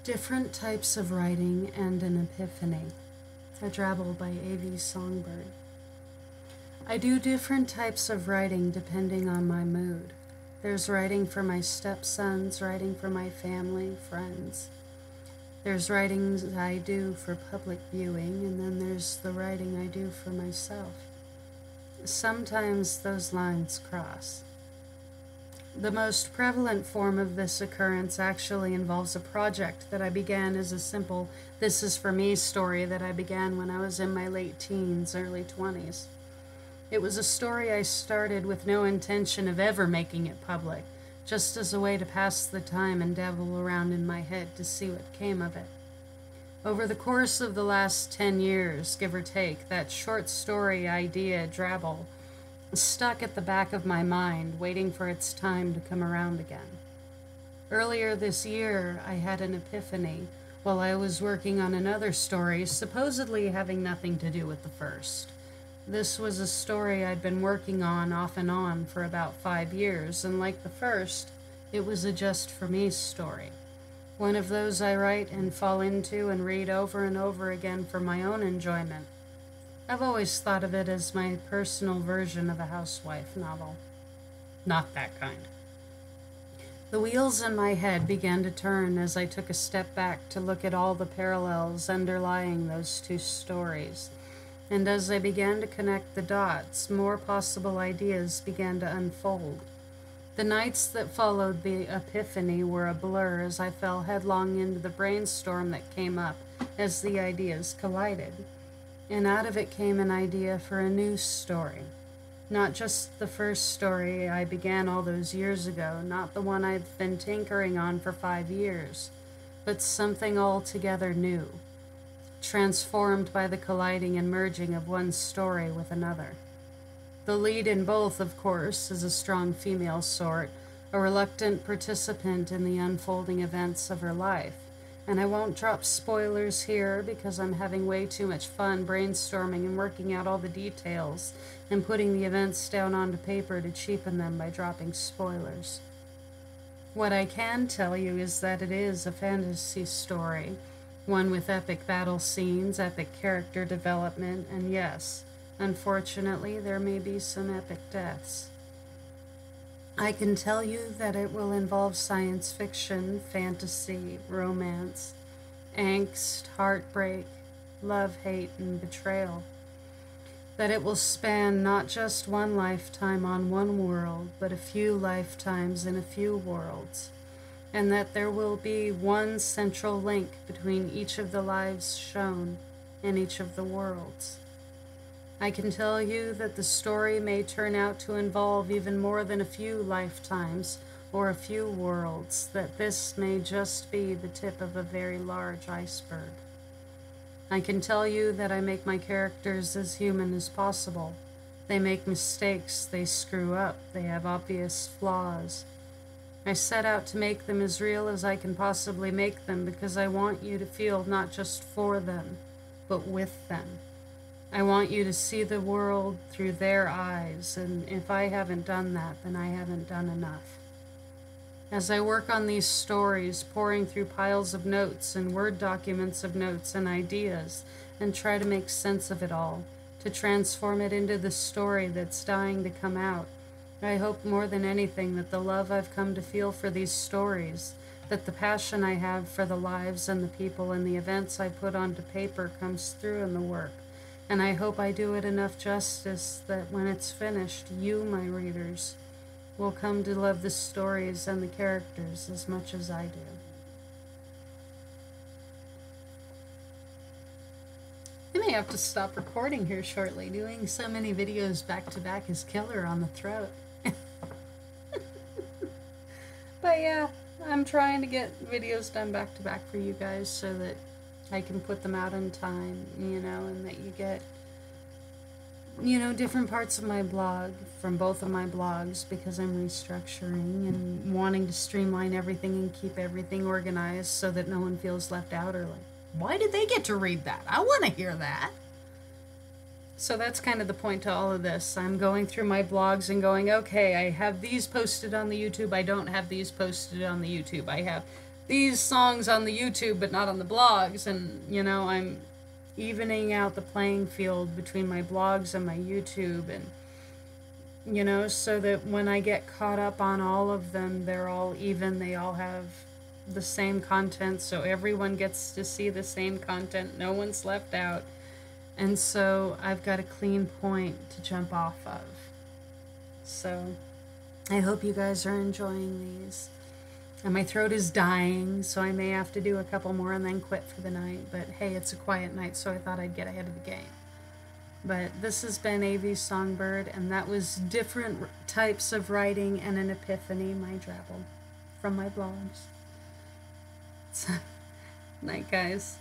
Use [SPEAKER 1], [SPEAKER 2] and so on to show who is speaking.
[SPEAKER 1] Different Types of Writing and an Epiphany. A Drabble by Songbird. I do different types of writing depending on my mood. There's writing for my stepsons, writing for my family, friends. There's writings I do for public viewing, and then there's the writing I do for myself. Sometimes those lines cross. The most prevalent form of this occurrence actually involves a project that I began as a simple "this is for me" story that I began when I was in my late teens, early 20s. It was a story I started with no intention of ever making it public, just as a way to pass the time and dabble around in my head to see what came of it. Over the course of the last 10 years, give or take, that short story idea, drabble, stuck at the back of my mind, waiting for its time to come around again. Earlier this year, I had an epiphany while I was working on another story, supposedly having nothing to do with the first. This was a story I'd been working on off and on for about 5 years, and like the first, it was a just-for-me story. One of those I write and fall into and read over and over again for my own enjoyment. I've always thought of it as my personal version of a housewife novel. Not that kind. The wheels in my head began to turn as I took a step back to look at all the parallels underlying those two stories. And as I began to connect the dots, more possible ideas began to unfold. The nights that followed the epiphany were a blur as I fell headlong into the brainstorm that came up as the ideas collided. And out of it came an idea for a new story. Not just the first story I began all those years ago, not the one I've been tinkering on for 5 years, but something altogether new, transformed by the colliding and merging of one story with another. The lead in both, of course, is a strong female sort, a reluctant participant in the unfolding events of her life. And I won't drop spoilers here because I'm having way too much fun brainstorming and working out all the details and putting the events down onto paper to cheapen them by dropping spoilers. What I can tell you is that it is a fantasy story, one with epic battle scenes, epic character development, and yes, unfortunately, there may be some epic deaths. I can tell you that it will involve science fiction, fantasy, romance, angst, heartbreak, love, hate, and betrayal. That it will span not just one lifetime on one world, but a few lifetimes in a few worlds. And that there will be one central link between each of the lives shown in each of the worlds. I can tell you that the story may turn out to involve even more than a few lifetimes or a few worlds, that this may just be the tip of a very large iceberg. I can tell you that I make my characters as human as possible. They make mistakes, they screw up, they have obvious flaws. I set out to make them as real as I can possibly make them because I want you to feel not just for them, but with them. I want you to see the world through their eyes, and if I haven't done that, then I haven't done enough. As I work on these stories, pouring through piles of notes and Word documents of notes and ideas, and try to make sense of it all, to transform it into the story that's dying to come out, I hope more than anything that the love I've come to feel for these stories, that the passion I have for the lives and the people and the events I put onto paper comes through in the work. And I hope I do it enough justice that when it's finished, you, my readers, will come to love the stories and the characters as much as I do. I may have to stop recording here shortly. Doing so many videos back to back is killer on the throat. But yeah, I'm trying to get videos done back to back for you guys so that I can put them out in time, and that you get, different parts of my blog from both of my blogs because I'm restructuring and wanting to streamline everything and keep everything organized so that no one feels left out or like, why did they get to read that? I want to hear that. So that's kind of the point to all of this. I'm going through my blogs and going, okay, I have these posted on the YouTube. I don't have these posted on the YouTube. I have these songs on the YouTube but not on the blogs, and you know, I'm evening out the playing field between my blogs and my YouTube, and you know, so that when I get caught up on all of them, they're all even, they all have the same content, so everyone gets to see the same content, no one's left out. And so I've got a clean point to jump off of. So I hope you guys are enjoying these. And my throat is dying, so I may have to do a couple more and then quit for the night. But hey, it's a quiet night, so I thought I'd get ahead of the game. But this has been AV Songbird, and that was different types of writing and an epiphany, my drabble, from my blogs. So, night, guys.